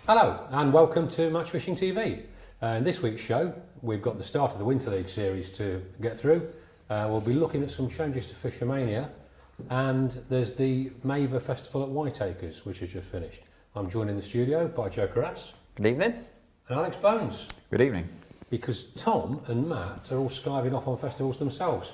Hello and welcome to Match Fishing TV. In this week's show we've got the start of the Winter League series to get through. We'll be looking at some changes to Fish O Mania, and there's the Maver Festival at Whiteacres which has just finished. I'm joined in the studio by Joe Carass. Good evening. And Alex Bones. Good evening. Because Tom and Matt are all skiving off on festivals themselves.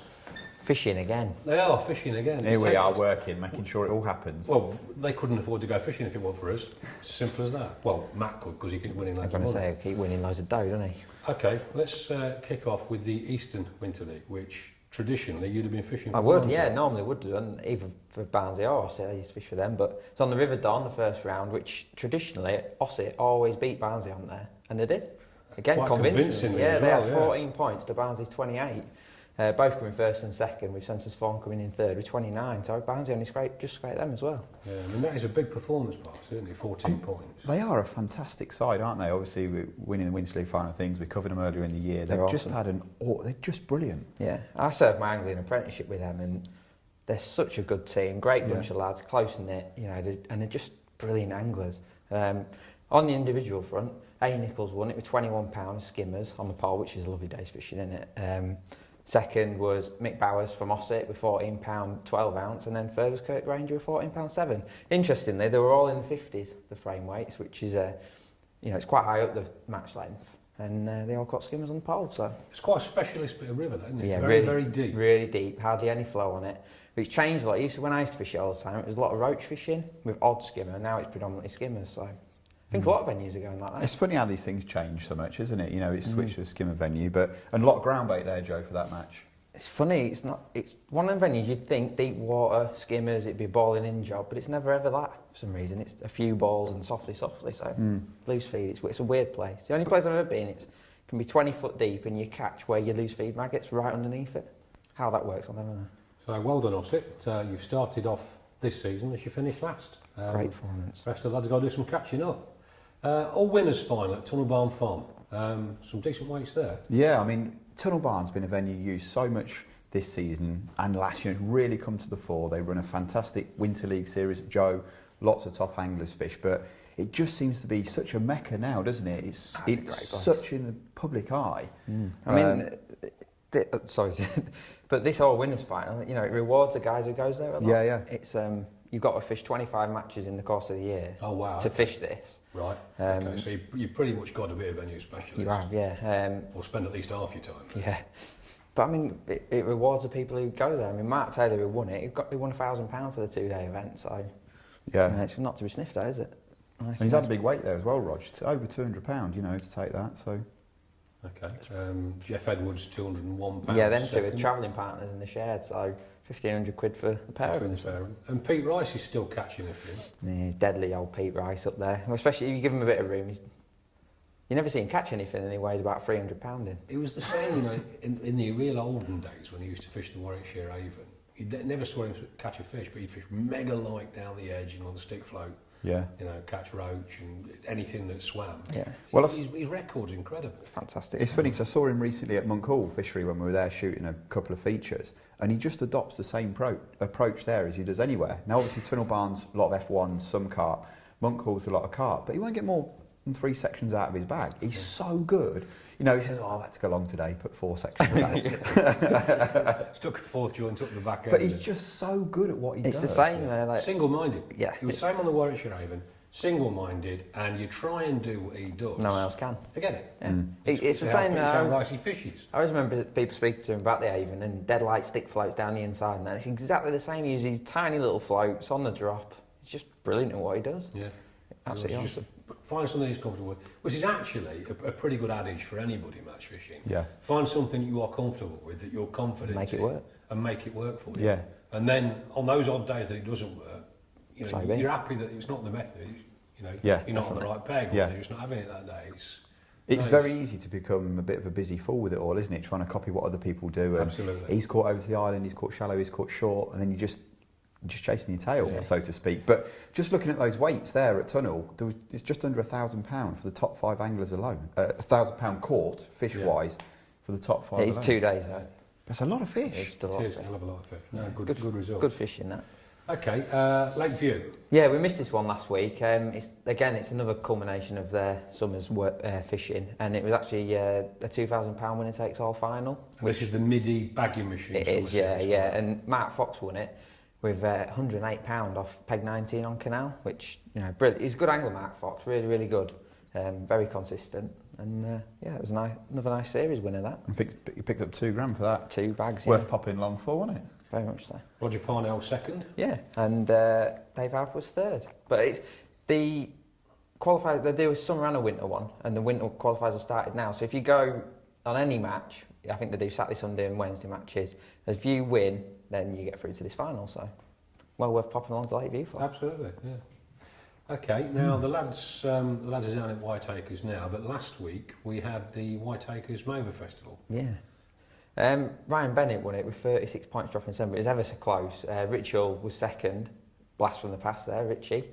Fishing again. They are fishing again. Here we are working, making sure it all happens. Well, they couldn't afford to go fishing if it weren't for us. It's as simple as that. Well, Matt could because he keeps winning loads of money. I was going to say, keep winning loads of dough, doesn't he? Okay, let's kick off with the Eastern Winter League, which traditionally you'd have been fishing for. I would, Barnsley. yeah, normally would have done, either for Barnsley or Ossett. I used to fish for them, but it's on the River Don, the first round, which traditionally Ossett always beat Barnsley on there, and they did. Again, Quite convincingly. Yeah, as they well, had 14 points to Barnsley's 28. Both coming first and second, with Census Fawn coming in third with 29. So Barnsley only just scraped them as well. Yeah, I mean that is a big performance bar, certainly 14 points. They are a fantastic side, aren't they? Obviously, we're winning the Winter League final things. We covered them earlier in the year. They've just had they're just brilliant. Yeah, I served my angling apprenticeship with them, and they're such a good team. Great bunch of lads, close knit, you know, and they're just brilliant anglers. On the individual front, A. Nichols won it with £21 skimmers on the pole, which is a lovely day's fishing, isn't it? Second was Mick Bowers from Ossett with £14 12 ounce, and then third was Kirk Granger with £14 7. Interestingly, they were all in the 50s, the frame weights, which is it's quite high up the match length, and they all caught skimmers on the pole. So it's quite a specialist bit of river, isn't it? Yeah, very deep. Really deep, hardly any flow on it. But it's changed a lot. When I used to fish it all the time, it was a lot of roach fishing with odd skimmer, and now it's predominantly skimmers. So I think a lot of venues are going like that. It's funny how these things change so much, isn't it? You know, it's switched to a skimmer venue, and a lot of ground bait there, Joe, for that match. It's funny, it's one of the venues you'd think deep water, skimmers, it'd be a balling in job, but it's never ever that for some reason. It's a few balls and softly, so loose feed, it's a weird place. The only place I've ever been, it can be 20 foot deep and you catch where your loose feed maggots right underneath it. How that works, I'll never know. So well done, Ossett. You've started off this season as you finished last. Great performance. The rest of the lads have got to do some catching up. All winners final at Tunnel Barn Farm. Some decent weights there. Yeah, I mean, Tunnel Barn's been a venue used so much this season and last year. It's really come to the fore. They run a fantastic Winter League series at Joe. Lots of top anglers fish, but it just seems to be such a mecca now, doesn't it? It's such in the public eye. I mean, sorry, but this all winners final, you know, it rewards the guys who goes there a lot. Yeah. It's you've got to fish 25 matches in the course of the year. Oh wow! To fish this. Right. Okay. So you've pretty much got to be a venue specialist. You have, yeah. Or spend at least half your time there. Yeah. But I mean, it rewards the people who go there. I mean, Mark Taylor, who won it, he won £1,000 for the 2-day event. So yeah, it's not to be sniffed at, is it? Nice. And he's had a big weight there as well, Rog. Over £200, you know, to take that. So. Okay. Jeff Edwards, £201. Yeah, them two are travelling partners in the shed. So £1,500 for the pair of them. And Pete Rice is still catching a few. Yeah, he's deadly old Pete Rice up there. Especially if you give him a bit of room. You never see him catch anything, and he weighs about 300 pound in. It was the same, you know, in the real olden days when he used to fish the Warwickshire Avon. You never saw him catch a fish, but he'd fish mega light down the edge and on the stick float. Yeah. You know, catch roach and anything that swam. Yeah. Well, his record's incredible. Fantastic. It's funny because I saw him recently at Monk Hall Fishery when we were there shooting a couple of features, and he just adopts the same approach there as he does anywhere. Now, obviously, Tunnel Barn's a lot of F1, some carp. Monk Hall's a lot of carp, but he won't get more than 3 sections out of his bag. He's so good. You know, he says, "Oh, let's go long today." Put 4 sections out. Stuck a fourth joint up the back end. But he's just so good at what he does. It's the same. Like, single-minded. Yeah. He was same on the Warwickshire Avon. Single-minded, and you try and do what he does. No one else can. Forget it. Yeah. It's the same. How he fishes. I always remember people speaking to him about the Avon and dead light stick floats down the inside, and it's exactly the same. He uses these tiny little floats on the drop. He's just brilliant at what he does. Yeah. Absolutely awesome. Find something he's comfortable with, which is actually a pretty good adage for anybody match fishing. Yeah. Find something you are comfortable with, that you're confident Make it work. and make it work for you. Yeah. And then on those odd days that it doesn't work, you know, you're happy that it's not the method. You know, you're not on the right peg, or you're just not having it that day. It's very easy to become a bit of a busy fool with it all, isn't it? Trying to copy what other people do. And absolutely. He's caught over to the island, he's caught shallow, he's caught short, and then you just chasing your tail, so to speak. But just looking at those weights there at Tunnel, it's just under £1,000 for the top 5 anglers alone. £1,000 caught, fish-wise, for the top 5 It's alone. 2 days though. That's a lot of fish. It is a hell of a lot of fish. No, good result. Good fishing that. Okay, Lakeview. Yeah, we missed this one last week. It's another culmination of their summer's work, fishing, and it was actually a £2,000 winner takes all final. This is the MIDI bagging machine. It is, yeah. And Mark Fox won it with £108 off peg 19 on Canal, which, you know, brilliant. He's a good angler, Mark Fox, really, really good. Very consistent, and it was another nice series winner, that. You picked up £2,000 for that. 2 bags, Worth popping long for, wasn't it? Very much so. Roger Parnell second. Yeah, and Dave Harper was third. But the qualifiers, they do a summer and a winter one, and the winter qualifiers have started now. So if you go on any match, I think they do Saturday, Sunday and Wednesday matches, if you win, then you get through to this final. So well worth popping along to Lakeview for. Absolutely, yeah. Okay, now the lads are down at Whiteacres now, but last week we had the Whiteacres Maver Festival. Yeah. Ryan Bennett won it with 36 points dropping 7, but it was ever so close. Richie Hull was second. Blast from the past there, Richie.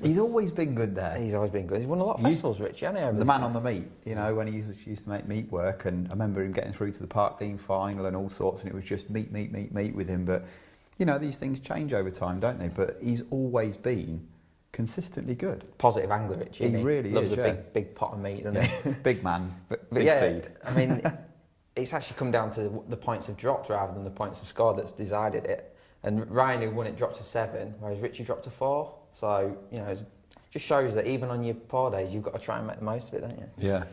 He's always been good there. He's always been good. He's won a lot of festivals, Richie, hasn't he? The man on the meat, you know, when he used to make meat work, and I remember him getting through to the Park Dean final and all sorts, and it was just meat with him. But, you know, these things change over time, don't they? But he's always been consistently good. Positive angler, Richie. He really loves is, a big pot of meat, doesn't he? Big man, but big feed. I mean, it's actually come down to the points have dropped rather than the points have scored that's decided it. And Ryan, who won it, dropped to 7, whereas Richie dropped to 4. So, you know, it just shows that even on your poor days, you've got to try and make the most of it, don't you? Yeah.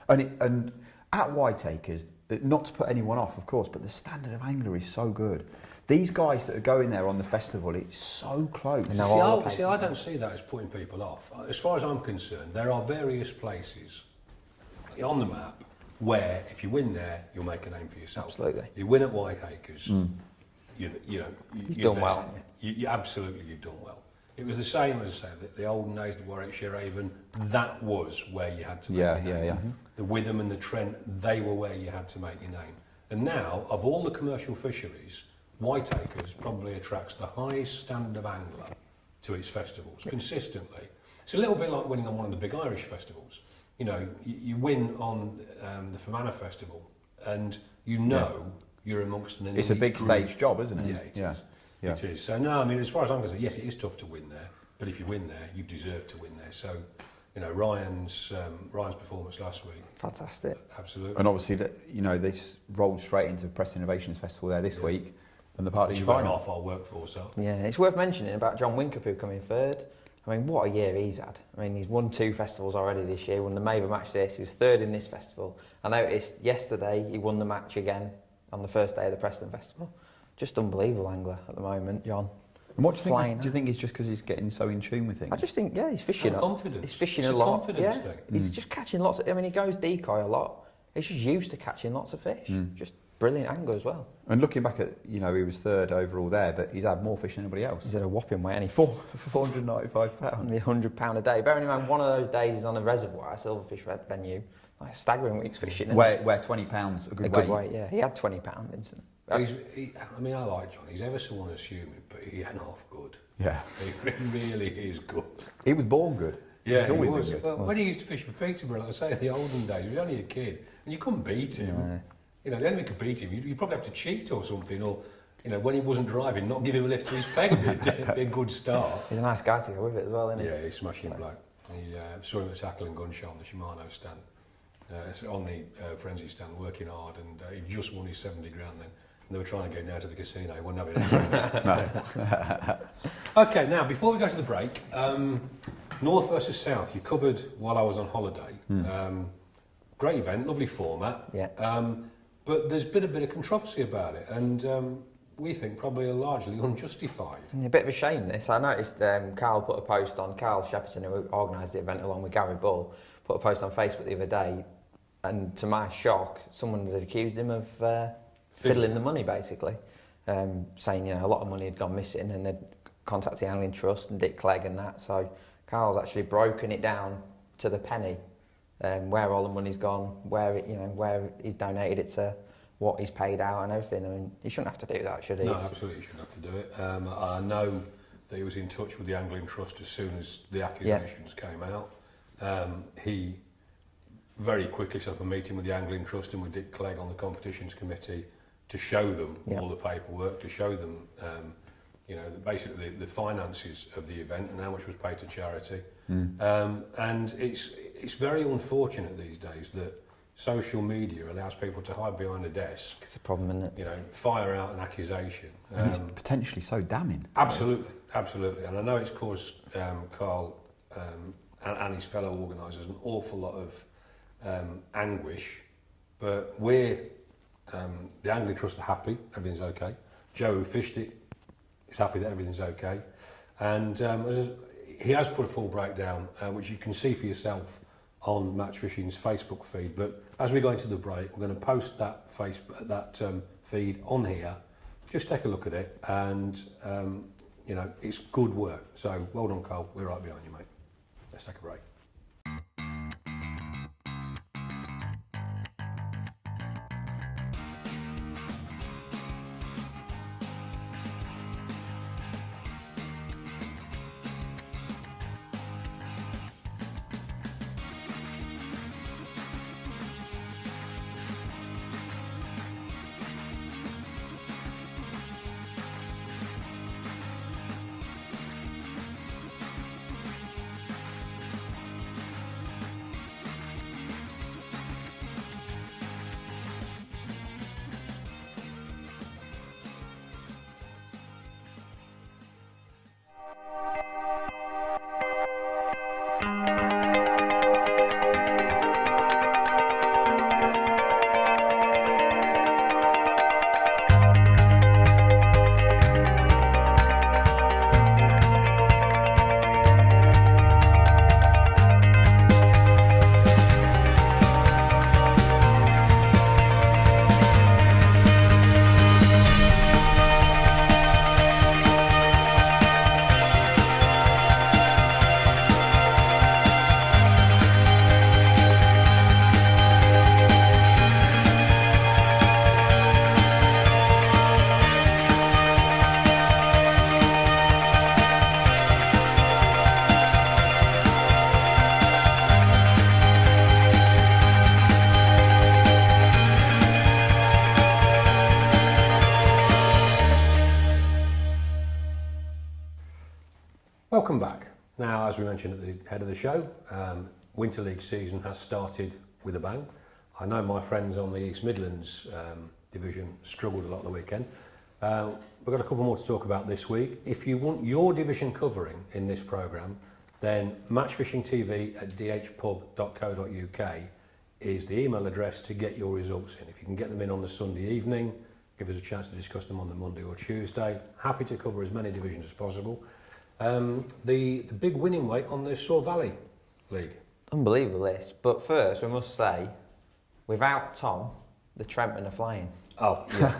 And at Whiteacres, not to put anyone off, of course, but the standard of angler is so good. These guys that are going there on the festival, it's so close. See, I don't see that as putting people off. As far as I'm concerned, there are various places on the map where, if you win there, you'll make a name for yourself. Absolutely. You win at Whiteacres, you've done well. You absolutely, you've done well. It was the same as I say, the olden days, the Warwickshire Avon. That was where you had to make your name. Yeah. Mm-hmm. The Witham and the Trent, they were where you had to make your name. And now, of all the commercial fisheries, Whiteacres probably attracts the highest standard of angler to its festivals consistently. It's a little bit like winning on one of the big Irish festivals. You know, you win on the Fermanagh Festival, and you know you're amongst an elite It's a big group. stage job, isn't it? Yeah, it is. It is. So no, I mean, as far as I'm concerned, yes, it is tough to win there, but if you win there, you deserve to win there. So, you know, Ryan's performance last week, Fantastic. absolutely. And obviously, you know, this rolled straight into Press Innovations Festival there this week, and the party Which final. off our workforce up. Yeah, it's worth mentioning about John Winkapu coming third. I mean, what a year he's had. I mean, he's won 2 festivals already this year, won the Maver match this, he was third in this festival. I noticed yesterday he won the match again on the first day of the Preston Festival. Just unbelievable angler at the moment, John. And what do you think? Flying Do you think it's just because he's getting so in tune with things? I just think, he's fishing. Confidence. He's fishing It's a a lot. confidence thing. He's just catching lots of. I mean, he goes decoy a lot. He's just used to catching lots of fish. Just brilliant angler as well. And looking back at, you know, he was third overall there, but he's had more fish than anybody else. He's had a whopping weight, and he £495. only £100 a day. Bearing in mind, one of those days is on a reservoir, a silverfish venue, like a staggering week's fishing. isn't Where £20 a good weight. Yeah. He had £20 instant. I mean, I like John. He's ever so unassuming, but he ain't half good. Yeah. He really is good. He was born good. Yeah, He's he always was. been good. Well, when he used to fish for Peterborough, like I say, in the olden days, he was only a kid, and you couldn't beat him. Yeah. You know, the enemy could beat him. You'd probably have to cheat or something, or, you know, when he wasn't driving, not give him a lift to his peg. It'd be a good start. He's a nice guy to go with it as well, isn't he? Yeah, he's smashing bloke. He saw him at tackle and gun shot on the Shimano stand, on the frenzy stand, working hard, and he just won his 70 grand then. And they were trying to get him out to the casino. He wouldn't have it. Okay, now, before we go to the break, North versus South, you covered while I was on holiday. Great event, lovely format. Yeah. But there's been a bit of controversy about it, and we think probably largely unjustified. A bit of a shame this. I noticed Carl put a post on, Carl Shepperton, who organised the event along with Gary Bull, put a post on Facebook the other day, and to my shock, someone had accused him of fiddling the money, basically, saying, you know, a lot of money had gone missing, and they'd contacted the Angling Trust and Dick Clegg and that. So Carl's actually broken it down to the penny, where all the money's gone, where he's donated it to, what he's paid out and everything. I mean, he shouldn't have to do that, should he? No, absolutely, he shouldn't have to do it. I know that he was in touch with the Angling Trust as soon as the accusations came out. He very quickly set up a meeting with the Angling Trust and with Dick Clegg on the competitions committee to show them all the paperwork, to show them basically the finances of the event and how much was paid to charity. And it's very unfortunate these days that social media allows people to hide behind a desk. It's a problem, isn't it? Fire out an accusation. And it's potentially so damning. Absolutely. And I know it's caused Carl and his fellow organisers an awful lot of anguish, but we're, the Angling Trust are happy, everything's okay. Joe, who fished it, is happy that everything's okay. And he has put a full breakdown, which you can see for yourself on Match Fishing's Facebook feed. But as we go into the break, we're going to post that feed on here. Just take a look at it, and it's good work. So well done, Carl. We're right behind you, mate. Let's take a break. Welcome back. Now, as we mentioned at the head of the show, Winter League season has started with a bang. I know my friends on the East Midlands division struggled a lot at the weekend. We've got a couple more to talk about this week. If you want your division covering in this programme, then matchfishingtv@dhpub.co.uk is the email address to get your results in. If you can get them in on the Sunday evening, give us a chance to discuss them on the Monday or Tuesday. Happy to cover as many divisions as possible. The big winning weight on the Soar Valley League. Unbelievable list. But first, we must say, without Tom, the Trentmen are flying. Oh, yeah.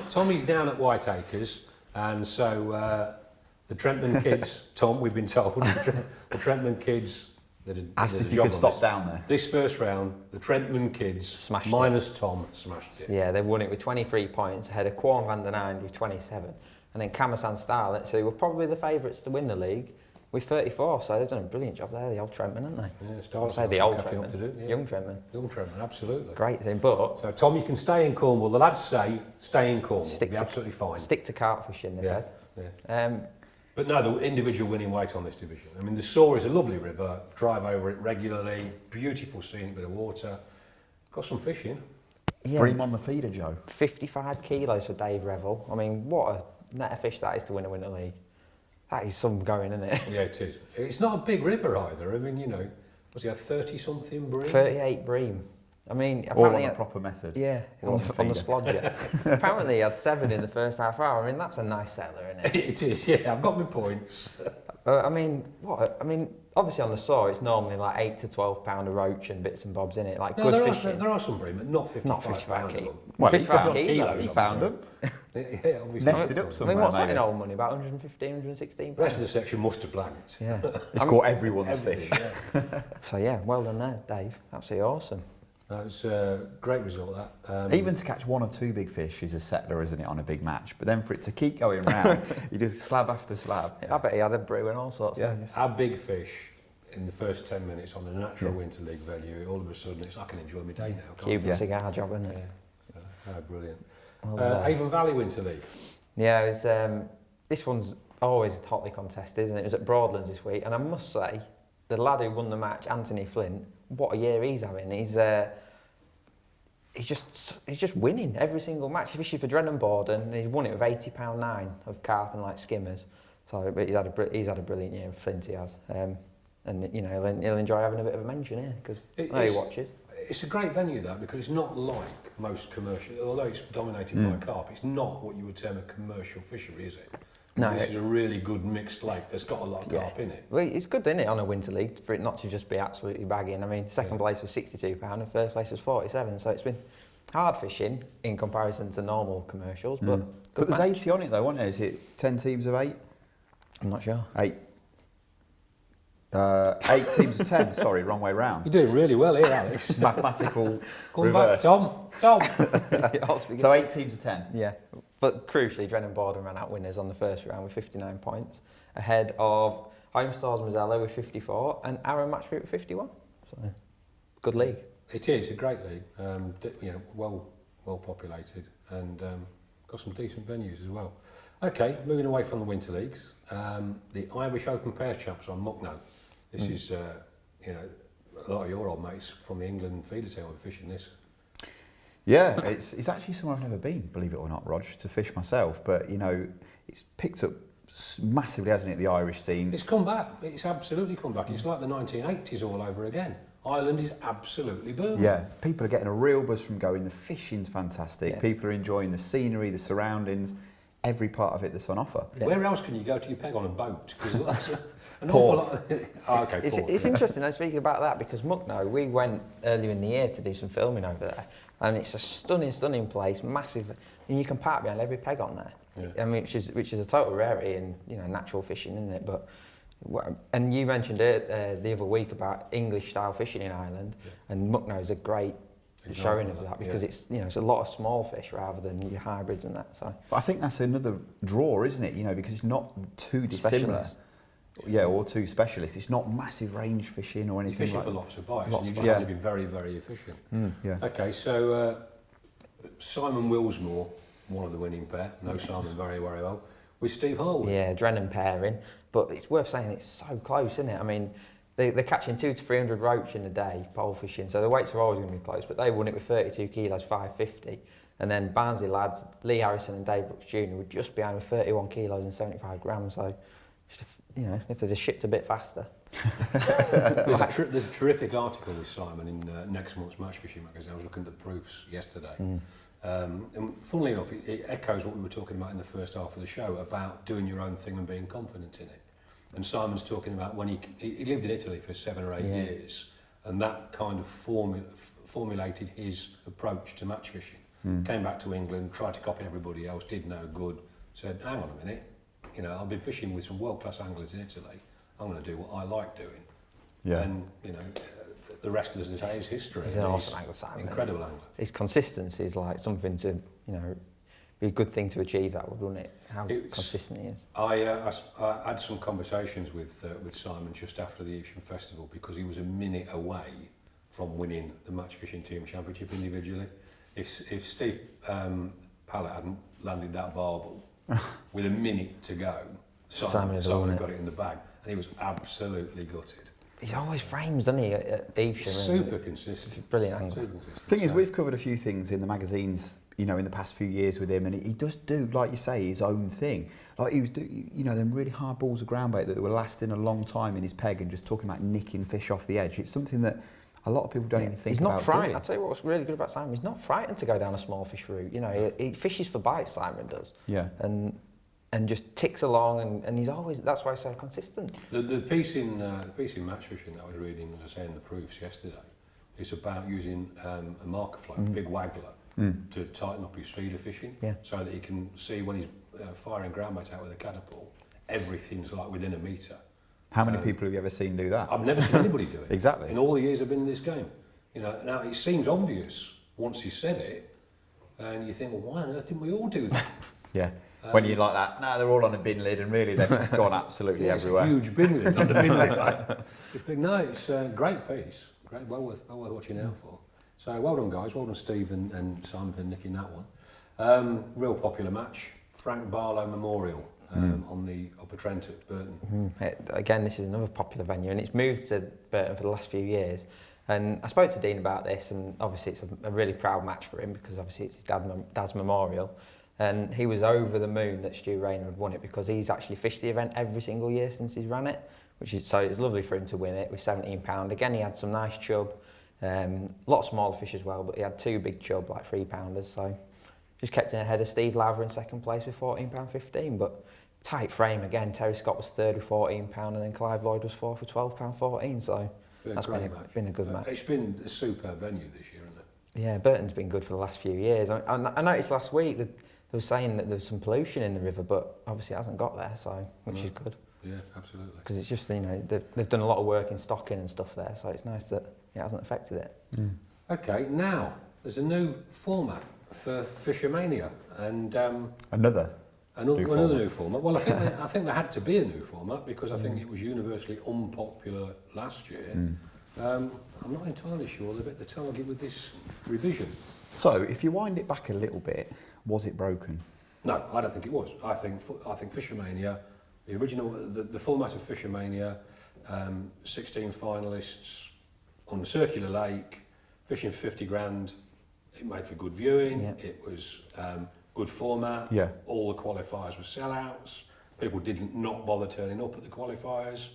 Tommy's down at Whiteacres, and so the Trentman kids, Tom, we've been told, the Trentman kids asked if you could stop down there. This first round, the Trentman kids, smashed minus it. Tom, smashed it. Yeah, they won it with 23 points ahead of Quorn van den Einde with 27. And then Camasan Starlet, who were probably the favourites to win the league, with 34. So they've done a brilliant job there, the old Trentmen, haven't they? Yeah, Starlet's the old catching Trentmen. up to do. Yeah. Young Trentmen. Young Trentmen, absolutely. Great thing, but... So, Tom, you can stay in Cornwall. The lads say stay in Cornwall. Be absolutely fine. Stick to carp fishing, they said. Yeah. But no, the individual winning weight on this division. I mean, the Soar is a lovely river. Drive over it regularly. Beautiful scenic bit of water. Got some fishing. Yeah. Bream on the feeder, Joe. 55 kilos for Dave Revel. I mean, what a net of fish that is to win a Winter League. That is some going, isn't it? Yeah, it is. It's not a big river either. I mean, you know, was he a 30-something bream? 38 bream. I mean, All apparently... on a proper method. Yeah, on the splodger. Apparently he had 7 in the first half hour. I mean, that's a nice settler, isn't it? It is, yeah. I've got my points. I mean, obviously on the Soar, it's normally like 8 to 12 pound of roach and bits and bobs in it, like No, good there fishing. There are some bream, but not 55 Not 55 pound. kilos. Well, 55 kilos. He found them. Yeah, obviously. Nested up I somewhere, mean, what's that maybe. in old money? About 115, 116 The rest of the section must have blanked. Yeah. It's caught everyone's fish. Yeah. So yeah, well done there, Dave. Absolutely awesome. That was a great result, that. Even to catch 1 or 2 big fish is a settler, isn't it, on a big match? But then for it to keep going round, you just slab after slab. I bet he had a brew and all sorts of things. Our big fish in the first 10 minutes on a natural Winter League venue, all of a sudden I can enjoy my day now. Can't Cuban I? cigar job, isn't it? Yeah. So, brilliant. Well, Avon Valley Winter League. Yeah, it was, this one's always hotly contested, and it was at Broadlands this week. And I must say, the lad who won the match, Anthony Flint, what a year he's having. He's just winning every single match. He fished for Drennan and he's won it with £80.9 of carp and like skimmers. So, but he's had a brilliant year. Flint he has, and you know he'll enjoy having a bit of a mention here because I know he watches. It's a great venue though, because it's not like most commercial. Although it's dominated by carp, it's not what you would term a commercial fishery, is it? No, this is a really good mixed lake that's got a lot of carp in it. Well, it's good, isn't it, on a winter league for it not to just be absolutely bagging. I mean, second place was £62 and first place was 47, so it's been hard fishing in comparison to normal commercials. But there's match. 80 on it though, wasn't there? Is it 10 teams of 8? I'm not sure. 8. 8 teams of 10. Sorry, wrong way round. You're doing really well here, Alex. Mathematical Come reverse. back, Tom. So 8 teams of 10. Yeah, but crucially, Drennan Borden ran out winners on the first round with 59 points, ahead of Homestars Mazzello with 54 and Aaron Matchfruit with 51. So, good league. It is a great league. You know, well populated and got some decent venues as well. Okay, moving away from the winter leagues, the Irish Open Pairs Champs on Mucknow. This is, you know, a lot of your old mates from the England feeder team are fishing this. Yeah, it's actually somewhere I've never been, believe it or not, Rog, to fish myself. But, you know, it's picked up massively, hasn't it, the Irish scene? It's come back. It's absolutely come back. It's like the 1980s all over again. Ireland is absolutely booming. Yeah, people are getting a real buzz from going. The fishing's fantastic. Yeah. People are enjoying the scenery, the surroundings, every part of it that's on offer. Yeah. Where else can you go to your peg on a boat? Because that's an awful lot. Oh, okay, It's interesting, I'm speaking about that because Mucknow, we went earlier in the year to do some filming over there, and it's a stunning place, massive, and you can park behind every peg on there. Yeah. I mean, which is a total rarity in, you know, natural fishing, isn't it? But and you mentioned it the other week about English style fishing in Ireland, and Mucknow is a great showing of that because it's, you know, it's a lot of small fish rather than your hybrids and that. So, but I think that's another draw, isn't it? You know, because it's not too dissimilar. Specialist. Yeah, or too specialist. It's not massive range fishing or You're anything fishing like for that. lots of bites, Lots and you of just have bites. to be very, very efficient. Yeah. Okay, so Simon Willsmore, one of the winning pair, know Simon very, very well, with Steve Harwood. yeah, Drennan pairing, but it's worth saying it's so close, isn't it? I mean, they're catching 200 to 300 roach in a day, pole fishing, so the weights are always going to be close, but they won it with 32 kilos, 550. And then Barnsley lads, Lee Harrison and Dave Brooks Jr. were just behind with 31 kilos and 75 grams, so, you know, if they'd have shipped a bit faster. There's a terrific article with Simon in next month's Match Fishing magazine. I was looking at the proofs yesterday. And funnily enough, it echoes what we were talking about in the first half of the show about doing your own thing and being confident in it. And Simon's talking about when he lived in Italy for 7 or 8 years, and that kind of formulated his approach to match fishing. Came back to England, tried to copy everybody else, did no good, said, hang on a minute, you know, I've been fishing with some world-class anglers in Italy, I'm going to do what I like doing. Yeah. And, you know, the rest of the day is history. He's an awesome angler, Simon. Incredible angler. His consistency is like something to, you know, be a good thing to achieve that, wouldn't it? How consistent he is. I had some conversations with Simon just after the Evesham Festival because he was a minute away from winning the Match Fishing Team Championship individually. If Steve Pallett hadn't landed that barbel with a minute to go, Simon had got it in the bag, and he was absolutely gutted. He always frames, doesn't he, at Evesham? Super consistent. Brilliant angler. Super consistent. Thing is, we've covered a few things in the magazines, you know, in the past few years with him, and he does do, like you say, his own thing. Like he was, you know, them really hard balls of ground bait that were lasting a long time in his peg, and just talking about nicking fish off the edge. It's something that a lot of people don't even think about. He's not frightened. I'll tell you what's really good about Simon. He's not frightened to go down a small fish route. You know, he fishes for bites. Simon does. Yeah. And just ticks along, and he's always. That's why he's so consistent. The piece in Match Fishing that I was reading, as I say in the proofs yesterday, is about using a marker float, a big waggler, to tighten up his feeder fishing, so that he can see when he's firing ground bait out with a catapult, everything's like within a metre. How many people have you ever seen do that? I've never seen anybody do it. Exactly. In all the years I've been in this game. You know, now it seems obvious once you said it, and you think, well, why on earth didn't we all do that? Yeah. When you're like that, no, they're all on a bin lid, and really they've just gone absolutely everywhere. It's a huge bin lid, not a bin lid. Right? No, it's a great piece. Great, well worth watching out for. So well done, guys. Well done, Steve and Simon for nicking that one. Real popular match Frank Barlow Memorial on the Upper Trent at Burton. Again, this is another popular venue, and it's moved to Burton for the last few years. And I spoke to Dean about this, and obviously it's a really proud match for him because obviously it's his dad's memorial. And he was over the moon that Stu Rayner had won it because he's actually fished the event every single year since he's ran it, so it's lovely for him to win it with £17. Again, he had some nice chub, a lot of smaller fish as well, but he had 2 big chub, like 3-pounders, so just kept in ahead of Steve Lather in second place with £14.15. But tight frame again. Terry Scott was third with £14, and then Clive Lloyd was fourth with £12.14. So that's been a good match. It's been a superb venue this year, isn't it? Yeah, Burton's been good for the last few years. I noticed last week that they were saying that there was some pollution in the river, but obviously it hasn't got there, so which is good. Yeah, absolutely. Because it's just, you know, they've done a lot of work in stocking and stuff there, so it's nice that it hasn't affected it. Okay, now there's a new format for Fish O Mania, and Another new format. Well, I think there had to be a new format because I think it was universally unpopular last year. I'm not entirely sure they've hit the target with this revision. So, if you wind it back a little bit, was it broken? No, I don't think it was. I think Fish O Mania, the original, the format of Fish O Mania, 16 finalists on the circular lake, fishing for 50 grand. It made for good viewing. Yeah. It was good format. Yeah. All the qualifiers were sellouts. People didn't not bother turning up at the qualifiers.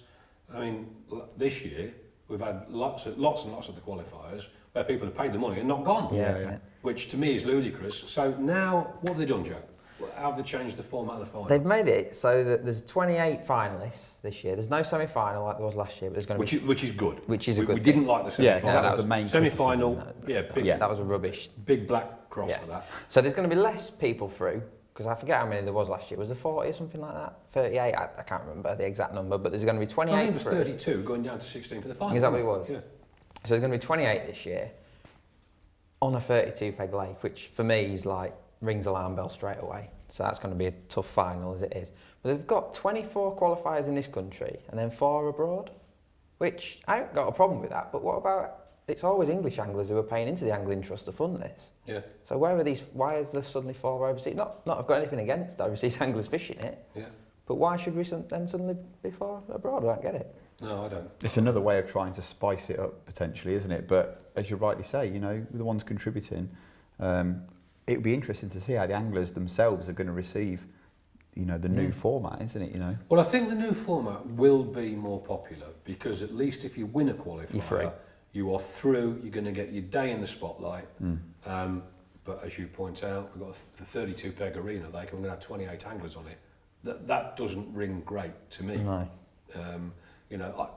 I mean, this year we've had lots and lots of the qualifiers where people have paid the money and not gone. Yeah. Which to me is ludicrous. So now, what have they done, Joe? How have they changed the format of the final? They've made it so that there's 28 finalists this year. There's no semi-final like there was last year, but there's going to be... Which is good. Which is a good We didn't like the semi-final. Yeah, that was the main semi-final. criticism. That was a rubbish. Big black cross for that. So there's going to be less people through, because I forget how many there was last year. Was there 40 or something like that? 38? I can't remember the exact number, but there's going to be 28 I think it was through. 32 going down to 16 for the final. Is that what it was? Yeah. So there's going to be 28 this year on a 32 peg lake, which for me is like rings alarm bell straight away. So that's going to be a tough final as it is. But they've got 24 qualifiers in this country and then 4 abroad, which I haven't got a problem with that. But what about, it's always English anglers who are paying into the Angling Trust to fund this. Yeah. So why is there suddenly 4 overseas? Not I've got anything against overseas anglers fishing it. Yeah. But why should we then suddenly be 4 abroad? I don't get it. No, I don't. It's another way of trying to spice it up potentially, isn't it? But as you rightly say, you know, the ones contributing, it would be interesting to see how the anglers themselves are going to receive, you know, the new format, isn't it? You know. Well, I think the new format will be more popular because at least if you win a qualifier, you are through. You're going to get your day in the spotlight. But as you point out, we've got the 32 peg arena lake, and we're going to have 28 anglers on it. That doesn't ring great to me. No. You know,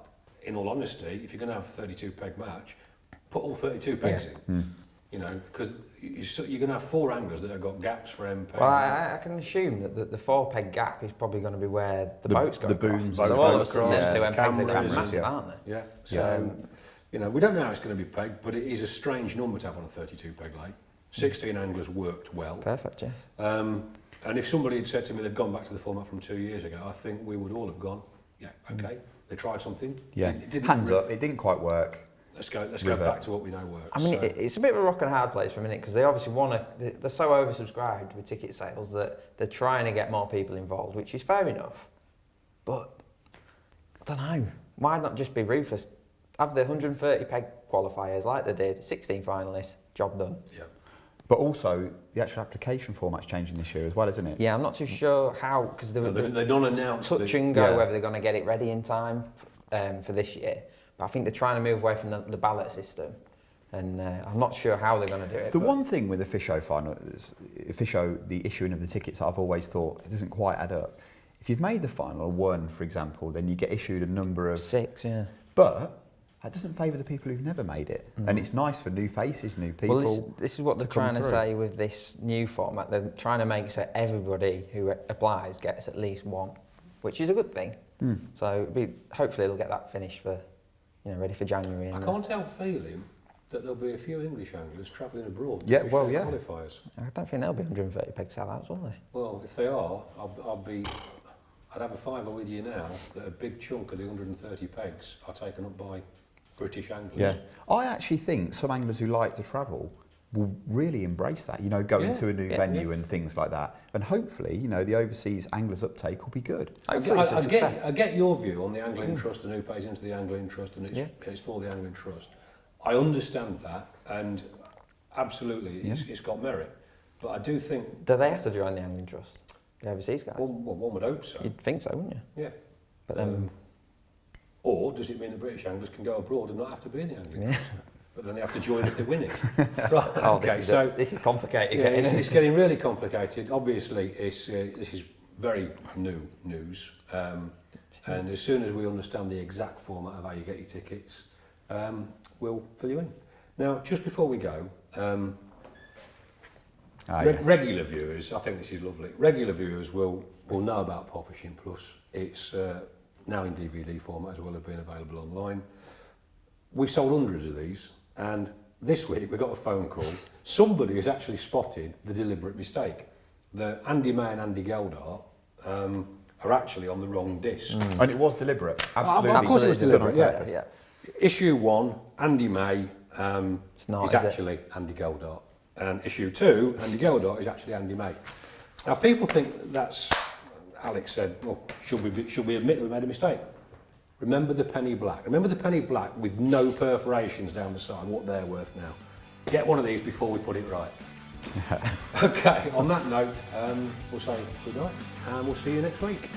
in all honesty, if you're going to have a 32 peg match, put all 32 pegs in. You know, because you're going to have 4 anglers that have got gaps for MP. Well, I can assume that the 4 peg gap is probably going to be where the boats go. The booms. So all of a sudden, there's 2 MPegs that are cameras, massive, aren't they? Yeah. So, you know, we don't know how it's going to be pegged, but it is a strange number to have on a 32 peg lake. 16 anglers worked well. Perfect, yeah. And if somebody had said to me they'd gone back to the format from 2 years ago, I think we would all have gone, yeah, okay, they tried something. Yeah, hands up, it didn't quite work. Let's go back to what we know works. I mean, it's a bit of a rock and a hard place for a minute because they obviously they're so oversubscribed with ticket sales that they're trying to get more people involved, which is fair enough. But, I don't know, why not just be ruthless? Have the 130 peg qualifiers like they did, 16 finalists, job done. Yeah. But also, the actual application format's changing this year as well, isn't it? Yeah, I'm not too sure how, because they've not announced touch and go whether they're going to get it ready in time for this year. But I think they're trying to move away from the ballot system, and I'm not sure how they're going to do it. The one thing with the Fish O final, the issuing of the tickets, I've always thought it doesn't quite add up. If you've made the final 1, for example, then you get issued a number of 6, yeah. But that doesn't favour the people who've never made it, and it's nice for new faces, new people. Well, this is what they're trying to say with this new format. They're trying to make so everybody who applies gets at least 1, which is a good thing. So hopefully they'll get that finished for, ready for January. I can't help feeling that there'll be a few English anglers travelling abroad. Yeah, qualifiers. I don't think there'll be 130 peg sellouts, will they? Well, if they are, I'd have a fiver with you now that a big chunk of the 130 pegs are taken up by British anglers. Yeah, I actually think some anglers who like to travel will really embrace that, you know, going to a new venue and things like that. And hopefully, you know, the overseas anglers' uptake will be good. I get your view on the Angling Trust and who pays into the Angling Trust and it's for the Angling Trust. I understand that, and absolutely it's got merit. But I do think... Do they have to join the Angling Trust, the overseas guys? Well, one would hope so. You'd think so, wouldn't you? Yeah. But then... or does it mean the British anglers can go abroad and not have to be in the Angling Trust? But then they have to join if they're winning. Right, okay, so this is complicated. Yeah, it's getting really complicated. Obviously, this is very new news, and as soon as we understand the exact format of how you get your tickets, we'll fill you in. Now, just before we go, regular viewers, I think this is lovely. Regular viewers will know about Pole Fishing Plus. It's now in DVD format as well as being available online. We've sold hundreds of these. And this week we got a phone call. Somebody has actually spotted the deliberate mistake. The Andy May and Andy Geldart are actually on the wrong disc. And it was deliberate, absolutely. Of course it was deliberate, yeah. Issue 1, Andy May is actually Andy Geldart. And issue 2, Andy Geldart is actually Andy May. Now people think that's, Alex said, well, should we admit that we made a mistake? Remember the penny black. Remember the penny black with no perforations down the side, what they're worth now. Get one of these before we put it right. Okay, on that note, we'll say good night and we'll see you next week.